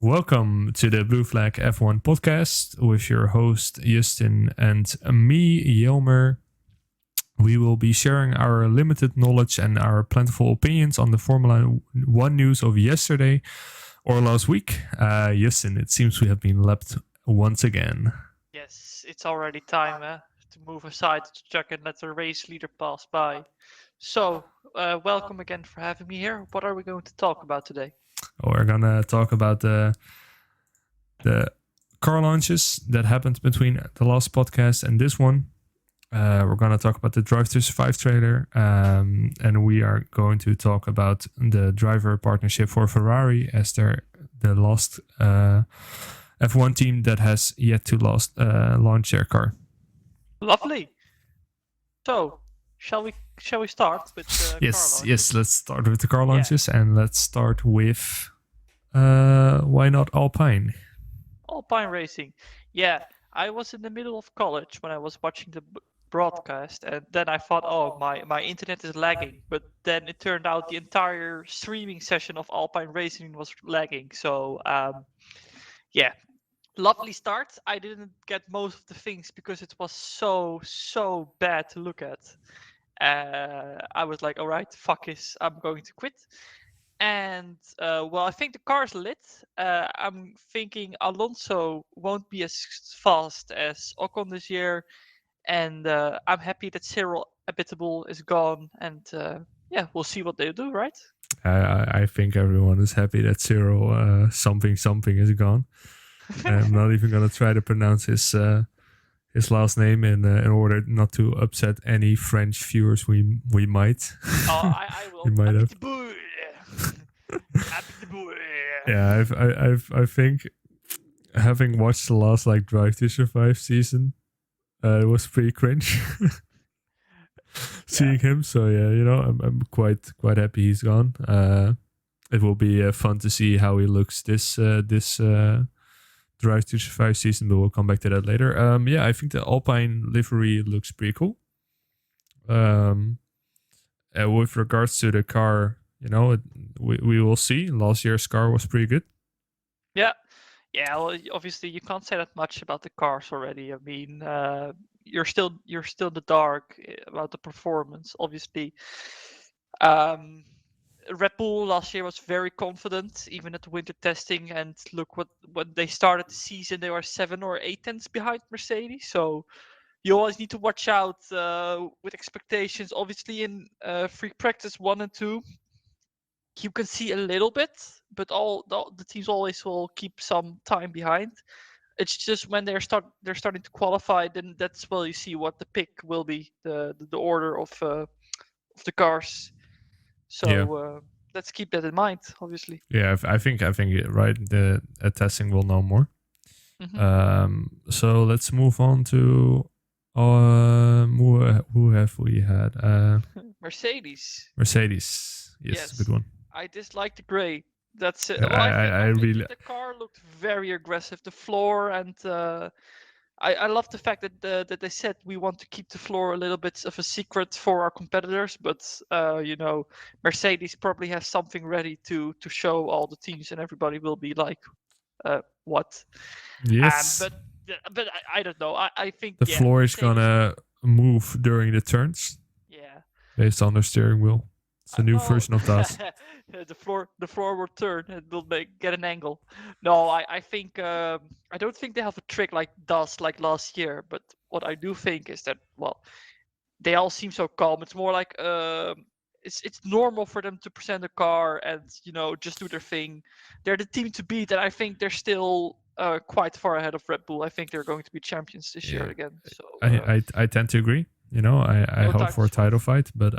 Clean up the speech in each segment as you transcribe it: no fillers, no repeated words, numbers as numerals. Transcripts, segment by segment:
Welcome to the Blue Flag F1 podcast with your host Justin and me, Jelmer. We will be sharing our limited knowledge and our plentiful opinions on the Formula One news of yesterday or last week. Justin, it seems we have been lapped once again. Yes, it's already time to move aside to check and let the race leader pass by. So, welcome again for having me here. What are we going to talk about today? We're gonna talk about the car launches that happened between the last podcast and this one. We're gonna talk about the Drive to Survive trailer, and we are going to talk about the driver partnership for Ferrari as they're the last F1 team that has yet to launch their car. Lovely. So, shall we start with car launches? Yes. Let's start with the car launches, and let's start with why not Alpine? Alpine racing. Yeah, I was in the middle of college when I was watching the broadcast, and then I thought, oh, my internet is lagging. But then it turned out the entire streaming session of Alpine racing was lagging. So, yeah, lovely start. I didn't get most of the things because it was so bad to look at. I was like, all right, fuck this, I'm going to quit. And well, I think the car's lit. I'm thinking Alonso won't be as fast as Ocon this year, and I'm happy that Cyril Abitable is gone. And yeah, we'll see what they do, right? I think everyone is happy that Cyril something is gone. I'm not even gonna try to pronounce his last name in order not to upset any French viewers we might. Oh, I will. We might have. Yeah, I think having watched the last Drive to Survive season, it was pretty cringe seeing him. So yeah, I'm quite happy he's gone. It will be fun to see how he looks this Drive to Survive season, but we'll come back to that later. Yeah, I think the Alpine livery looks pretty cool. With regards to the car, we will see. Last year's car was pretty good. Yeah. Well, obviously you can't say that much about the cars already. I mean, you're still in the dark about the performance. Obviously, Red Bull last year was very confident, even at the winter testing. And look, when they started the season, they were 7 or 8 tenths behind Mercedes. So you always need to watch out with expectations. Obviously, in free practice 1 and 2, you can see a little bit, but all the teams always will keep some time behind. It's just when they're starting to qualify, then that's where you see what the pick will be, the order of the cars. So let's keep that in mind, obviously. Yeah, I think right. The testing will know more. So let's move on to who have we had? Mercedes. Yes, good one. I dislike the gray. That's it. Well, I really. The car looked very aggressive. The floor and I love the fact that they said we want to keep the floor a little bit of a secret for our competitors, but Mercedes probably has something ready to show all the teams, and everybody will be like, what? Yes. But I don't know. I think the floor is gonna move during the turns. Yeah. Based on the steering wheel. It's a new version of that. the floor will turn. It will get an angle. No, I think I don't think they have a trick like DAS like last year. But what I do think is that they all seem so calm. It's more like it's normal for them to present a car and just do their thing. They're the team to beat, and I think they're still quite far ahead of Red Bull. I think they're going to be champions this year again. So I tend to agree. I hope for a title fight, but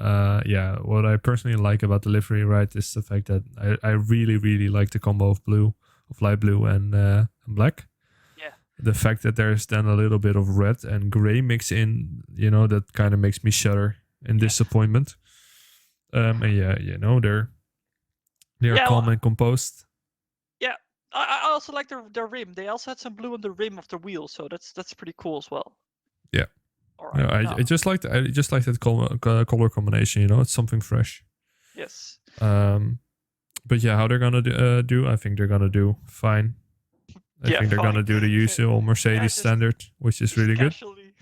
yeah, what I personally like about the livery, right, is the fact that I really, really like the combo of light blue and black. Yeah. The fact that there's then a little bit of red and gray mix in, that kind of makes me shudder in disappointment. And yeah, they're calm and composed. Yeah, I also like their rim. They also had some blue on the rim of the wheel, so that's pretty cool as well. Yeah. Right, I just like that color combination. It's something fresh. Yes. But yeah, how they're gonna do? I think they're gonna do fine. I Yeah, think they're gonna fine. do the usual Yeah, Mercedes standard, which is just really good. casually.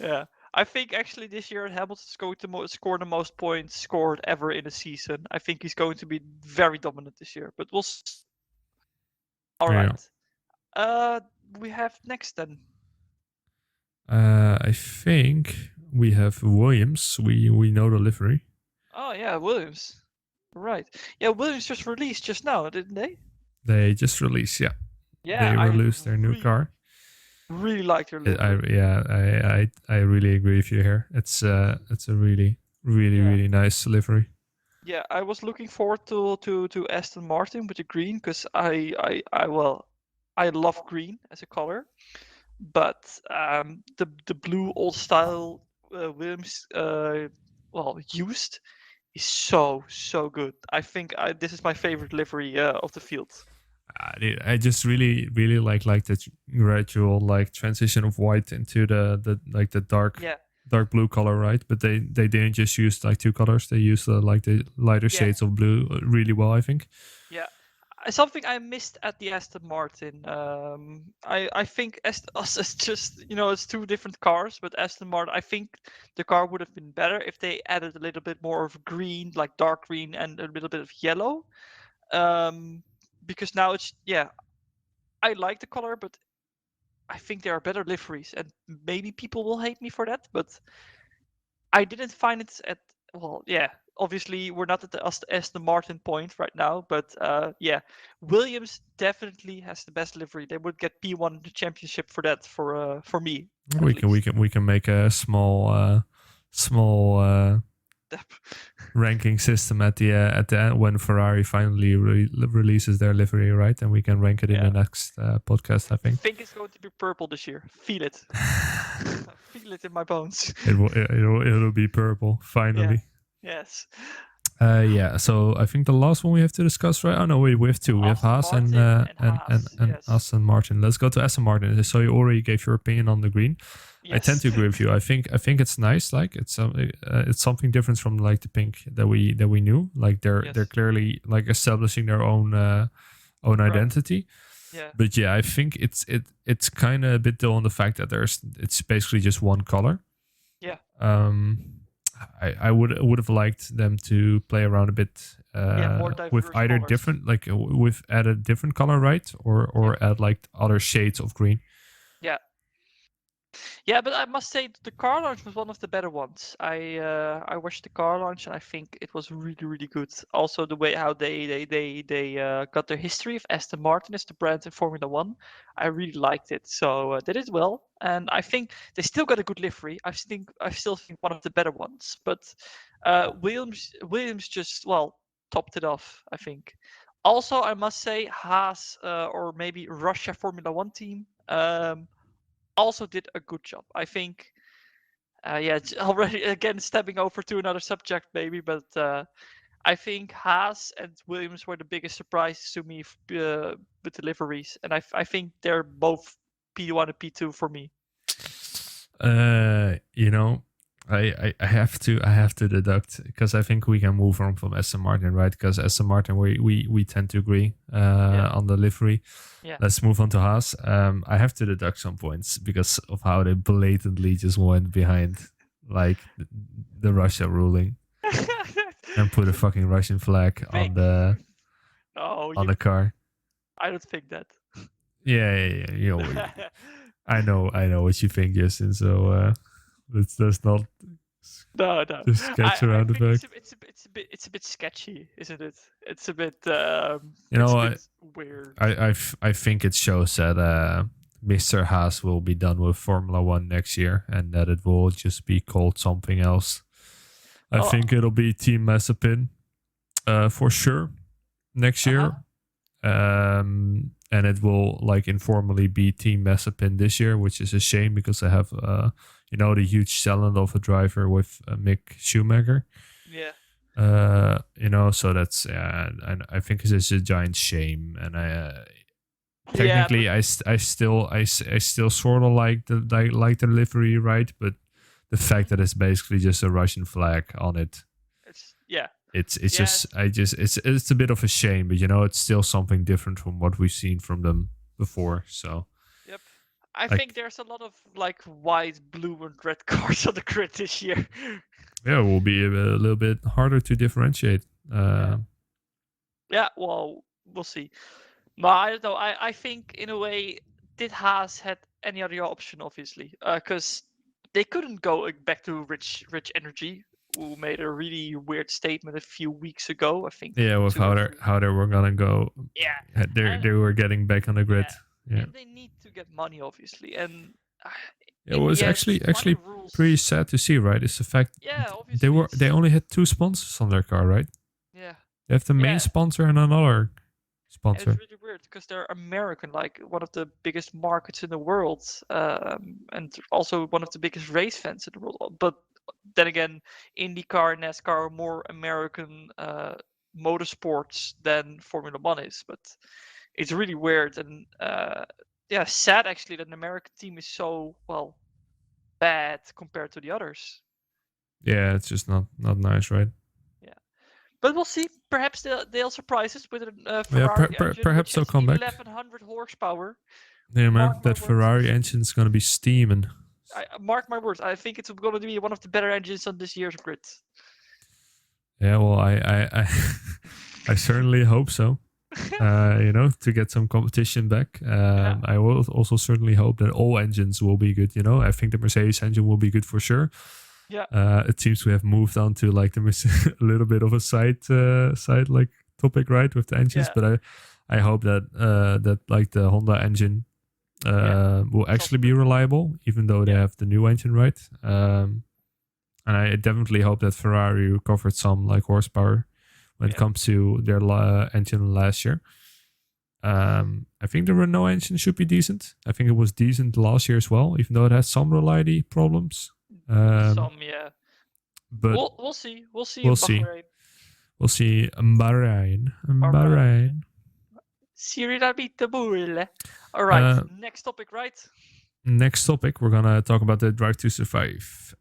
Yeah, I think actually this year Hamilton's going to score the most points scored ever in a season. I think he's going to be very dominant this year. But we'll. All Yeah. right. We have next then. I think we have Williams. We know the livery. Oh yeah, Williams. Right. Yeah, Williams just released just now, didn't they? They just released, yeah. Yeah, They I released their new really, car. really like their I livery. I really agree with you here. It's a really Yeah. really nice livery. Yeah, I was looking forward to Aston Martin with the green because I love green as a color, but the blue old style Williams used is so good. I think this is my favorite livery of the field. I just really like the gradual like transition of white into the like the dark Yeah, blue color, right? But they didn't just use like two colors. They used like the lighter yeah, shades of blue really well, I think. yeah. Something I missed at the Aston Martin. I think it's just it's two different cars, but Aston Martin. I think the car would have been better if they added a little bit more of green, like dark green, and a little bit of yellow. Because now it's I like the color, but I think there are better liveries, and maybe people will hate me for that, but I didn't find it at obviously we're not at the Aston Martin point right now, but Williams definitely has the best livery. They would get P1 in the championship for that for me at least. We can make a small ranking system at the end when Ferrari finally releases their livery, right? And we can rank it in the next podcast, I I think. think it's going to be purple this year. Feel it. Feel it in my bones. It'll be purple finally. Yes. Yeah, so I think the last one we have to discuss, right? Oh no, wait, we have two. We have Aston Haas and Martin and Haas, yes. Aston Martin. Let's go to Aston Martin. So you already gave your opinion on the green. Yes. I tend to agree with you. I think it's nice. Like it's something different from like the pink that we knew. Like they're clearly like establishing their own identity. Yeah. But yeah, I think it's kind of a bit dull on the fact that it's basically just one color. Yeah. I would have liked them to play around a bit with either colors. different, like with add a different color, right, or add like other shades of green. Yeah. Yeah, but I must say the car launch was one of the better ones. I watched the car launch and I think it was really good. Also the way how they got their history of Aston Martin as the brand in Formula One, I really liked it. So they did well, and I think they still got a good livery. I still think one of the better ones. But Williams just topped it off, I think. Also, I must say Haas or maybe Russia Formula One team. Also did a good job. I think, it's already again stepping over to another subject maybe, but I think Haas and Williams were the biggest surprises to me with deliveries, and I think they're both P1 and P2 for me. I have to deduct because I think we can move on from Aston Martin, right? Because Aston Martin we tend to agree on the livery. Yeah. Let's move on to Haas. I have to deduct some points because of how they blatantly just went behind like the Russia ruling and put a fucking Russian flag on the car. I don't think that. Yeah. I know what you think, Justin. So let's not. No. Just sketch around the back. It's a bit sketchy, isn't it? It's a bit. Weird. I think it shows that Mr. Haas will be done with Formula One next year, and that it will just be called something else. I think it'll be Team Mazepin, for sure, next year. And it will like informally be Team Mazepin this year, which is a shame because I have the huge talent of a driver with Mick Schumacher. Yeah. So that's I think it's a giant shame, and I technically I still sort of like the livery, right? But the fact that it's basically just a Russian flag on it. it's Yeah, just it's a bit of a shame, but it's still something different from what we've seen from them before. So yep. I think like there's a lot of like white, blue, and red cars on the grid this year. yeah, it will be a little bit harder to differentiate. Yeah. Yeah, well, we'll see. But I don't know. I think in a way it has had any other option, obviously, because they couldn't go back to Rich Energy, who made a really weird statement a few weeks ago. I think Yeah, with 2 or 3. how they were gonna go, Yeah, they were getting back on the grid. yeah, Yeah, and they need to get money, obviously, and uh, it in was the end, money actually pretty rules. sad to see. Right, it's the fact Yeah, obviously, they it's only had two sponsors on their car. Right, yeah, they have the main yeah. sponsor and another And it's sponsor. really weird because they're American, like one of the biggest markets in the world, and also one of the biggest race fans in the world. But then again, IndyCar, NASCAR are more American motorsports than Formula One is. But it's really weird and yeah, sad actually that an American team is so bad compared to the others. Yeah, it's just not nice, right? Yeah. But we'll see. Perhaps they'll surprise us with a Yeah, Ferrari engine, which perhaps they'll has come back. 1100 horsepower. Yeah, man, Mark my that words. Ferrari engine's gonna be steaming. Mark my words. I think it's going to be one of the better engines on this year's grid. Yeah, well, I certainly hope so. To get some competition back. Yeah. I will also certainly hope that all engines will be good. I think the Mercedes engine will be good for sure. Yeah. It seems we have moved on to like a little bit of a side like topic, right, with the engines. Yeah. But I hope that that like the Honda engine will actually be reliable, even though they have the new engine, right? And I definitely hope that Ferrari recovered some like horsepower when it comes to their engine last year. I think the Renault engine should be decent. I think it was decent last year as well, even though it has some reliability problems. Yeah. But we'll see. We'll see. We'll see. We'll see. Bahrain. All right. Next topic, right? Next topic, we're gonna talk about the Drive to Survive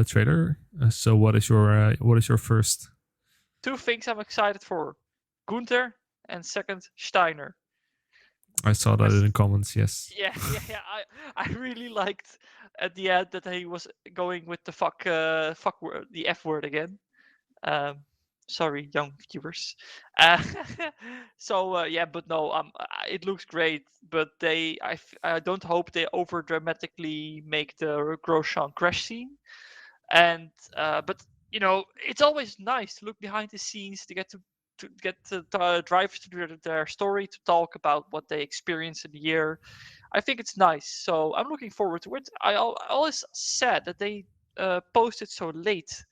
trailer. So, what is your first? 2 things I'm excited for: Gunther and second Steiner. I saw that in the comments. Yes. Yeah. I really liked at the end that he was going with the fuck word, the F word again. Sorry, young viewers. Yeah, but no, it looks great. But I don't hope they over dramatically make the Grosjean crash scene. And but it's always nice to look behind the scenes to get the drivers to do their story, to talk about what they experienced in the year. I think it's nice, so I'm looking forward to it. I always said that they posted so late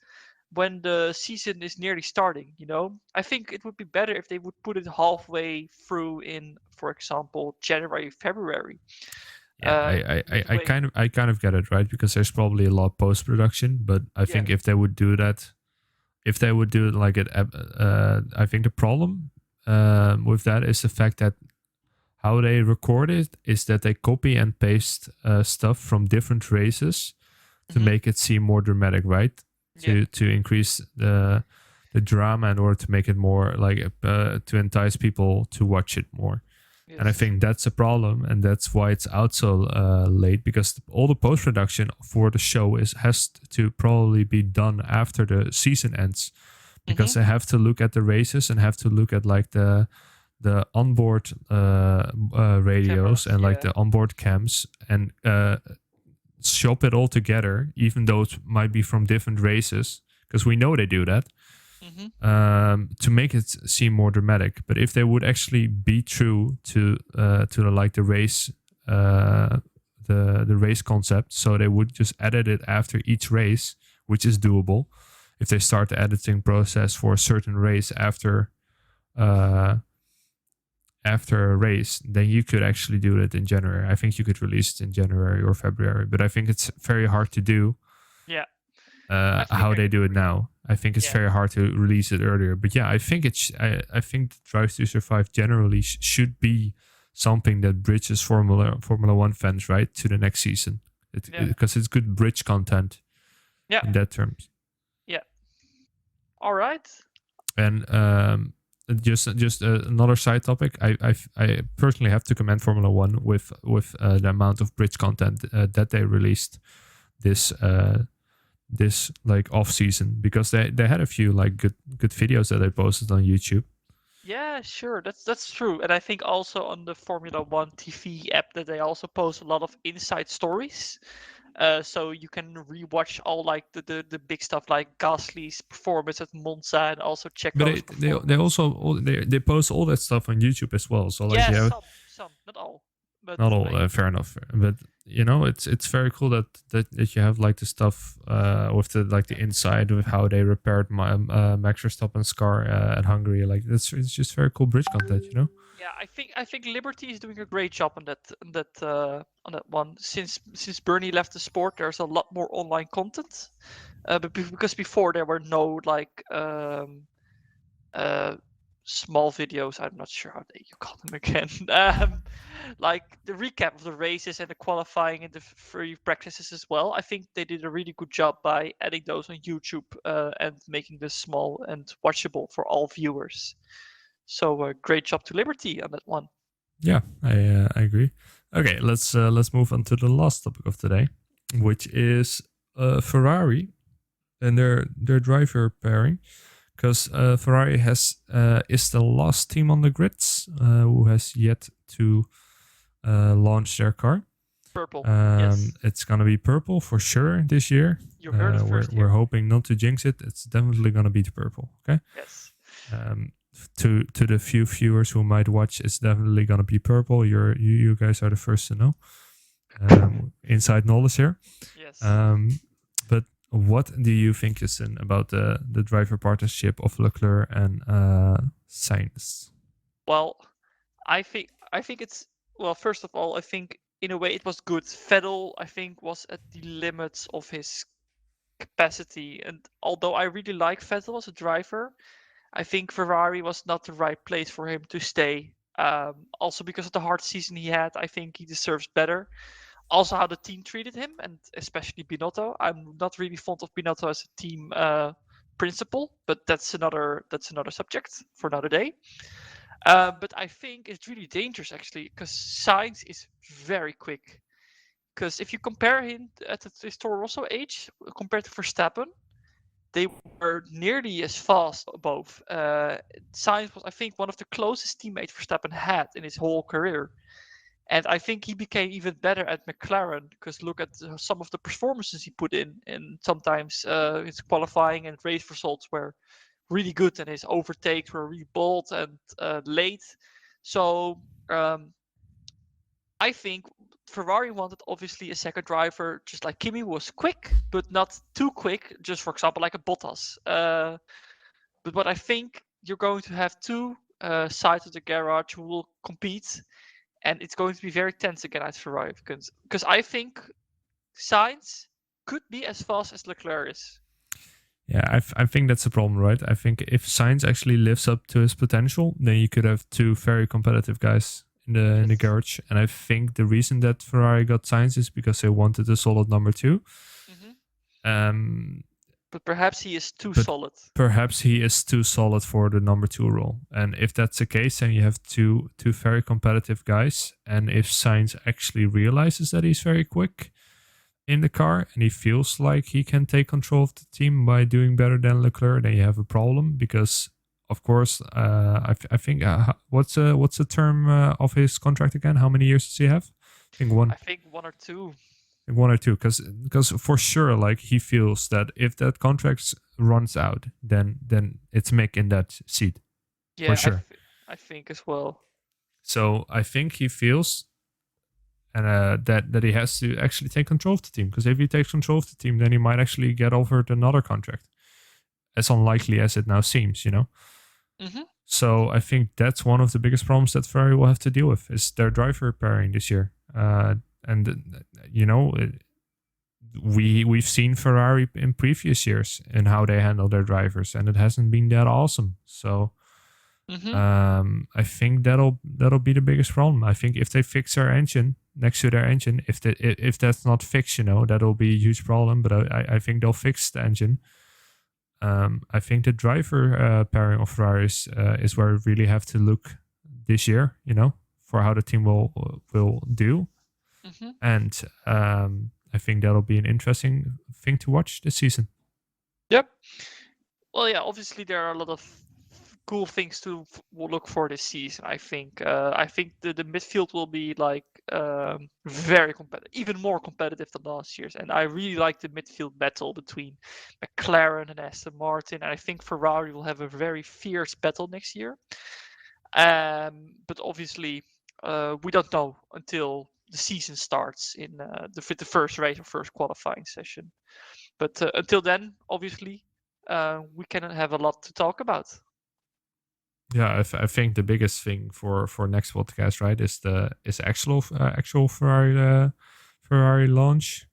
when the season is nearly starting. I think it would be better if they would put it halfway through in, for example, January, February. Yeah, I kind of get it, right? Because there's probably a lot post production, but I think if they would do that, if they would do it like it, I think the problem with that is the fact that how they record it is that they copy and paste stuff from different races to make it seem more dramatic, right? To increase the drama in order to make it more like to entice people to watch it more. Yes. And I think that's a problem, and that's why it's out so late, because all the post production for the show has to probably be done after the season ends, because they have to look at the races and have to look at like the onboard radios and like the onboard cams and shop it all together, even though it might be from different races, because we know they do that. To make it seem more dramatic. But if they would actually be true to like the race, the race concept, so they would just edit it after each race, which is doable. If they start the editing process for a certain race after a race, then you could actually do it in January. I think you could release it in January or February, but I think it's very hard to do. Yeah. How they do it now. I think it's very hard to release it earlier. But yeah, I think I think Drive to Survive generally should be something that bridges Formula One fans right to the next season, because it's good bridge content. In that terms. Yeah. All right. And just another side topic. I personally have to commend Formula One with the amount of bridge content that they released this like off season, because they had a few like good videos that they posted on YouTube. Yeah, sure. That's true. And I think also on the Formula One TV app that they also post a lot of inside stories. So you can rewatch all like the big stuff like Gasly's performance at Monza and also But Checo's they performance. also they post all that stuff on YouTube as well. So like Yeah, you have some, not all, but not all, fair enough, but it's very cool that you have like the stuff with the like the inside with how they repaired Max Verstappen's car at Hungary. Like it's just very cool bridge content. yeah, I think Liberty is doing a great job on that one. Since Bernie left the sport, there's a lot more online content. But because before there were no like small videos. I'm not sure how you call them again. Like the recap of the races and the qualifying and the free practices as well. I think they did a really good job by adding those on YouTube and making this small and watchable for all viewers. So great job to Liberty on that one. Yeah, I agree. Okay, let's move on to the last topic of today, which is Ferrari and their driver pairing, because Ferrari is the last team on the grids who has yet to launch their car. Purple. Yes. It's gonna be purple for sure this year. You heard it first. We're hoping not to jinx it. It's definitely gonna be the purple. Okay. Yes. To the few viewers who might watch, it's definitely gonna be purple. You guys are the first to know. Inside knowledge here. Yes. But what do you think, Justin, about the driver partnership of Leclerc and Sainz? Well, I think it's first of all, I think in a way it was good. Vettel, I think, was at the limits of his capacity, and although I really like Vettel as a driver, I think Ferrari was not the right place for him to stay. Also because of the hard season he had, I think he deserves better. Also, how the team treated him, and especially Binotto. I'm not really fond of Binotto as a team principal, but that's another subject for another day. But I think it's really dangerous actually, because Sainz is very quick. Because if you compare him at his Toro Rosso age compared to Verstappen, they were nearly as fast both. Sainz was, I think, one of the closest teammates Verstappen had in his whole career. And I think he became even better at McLaren, because look at some of the performances he put in. And sometimes his qualifying and race results were really good, and his overtakes were really bold and late. So I think Ferrari wanted obviously a second driver, just like Kimi was quick, but not too quick. Just for example, like a Bottas. But what I think, you're going to have two sides of the garage who will compete, and it's going to be very tense again at Ferrari, because I think Sainz could be as fast as Leclerc is. Yeah, I think that's the problem, right? I think if Sainz actually lives up to his potential, then you could have two very competitive guys in the garage. And I think the reason that Ferrari got Sainz is because they wanted a solid number 2. But perhaps he is too solid. Perhaps he is too solid for the number 2 role. And if that's the case, then you have two very competitive guys. And if Sainz actually realizes that he's very quick in the car and he feels like he can take control of the team by doing better than Leclerc, then you have a problem, because of course I think what's the term of his contract again? How many years does he have? I think 1 or 2. 1 or 2, because for sure, like, he feels that if that contract runs out, then it's Mick in that seat. Yeah, for sure. I think as well. So I think he feels and that he has to actually take control of the team, because if he takes control of the team, then he might actually get offered another contract, as unlikely as it now seems, So I think that's one of the biggest problems that Ferrari will have to deal with, is their driver pairing this year. We've seen Ferrari in previous years and how they handle their drivers, and it hasn't been that awesome. So I think that'll be the biggest problem. I think if they fix their engine next to their engine, if that's not fixed, that'll be a huge problem. But I think they'll fix the engine. I think the driver pairing of Ferraris is where we really have to look this year, for how the team will do. Mm-hmm. And I think that'll be an interesting thing to watch this season. Yep. Well, yeah, obviously there are a lot of cool things to look for this season. I think the midfield will be like very competitive, even more competitive than last year's. And I really like the midfield battle between McLaren and Aston Martin. And I think Ferrari will have a very fierce battle next year. But obviously, we don't know until the season starts in the first race or first qualifying session. But until then, obviously, we can have a lot to talk about. Yeah, I think the biggest thing for next podcast, right, is actual Ferrari launch.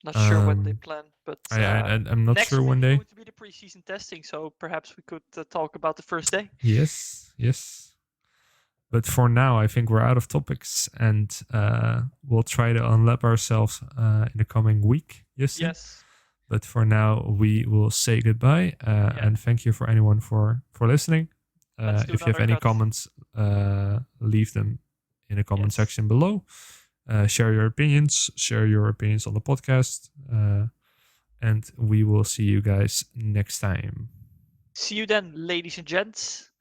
Not sure when they plan, but I'm not next sure week when is they. going to be the preseason testing, so perhaps we could talk about the first day. Yes. But for now, I think we're out of topics, and we'll try to unlap ourselves in the coming week. Yes. But for now, we will say goodbye, and thank you for anyone for listening. If you have any comments, leave them in the comment section below. Share your opinions on the podcast, and we will see you guys next time. See you then, ladies and gents.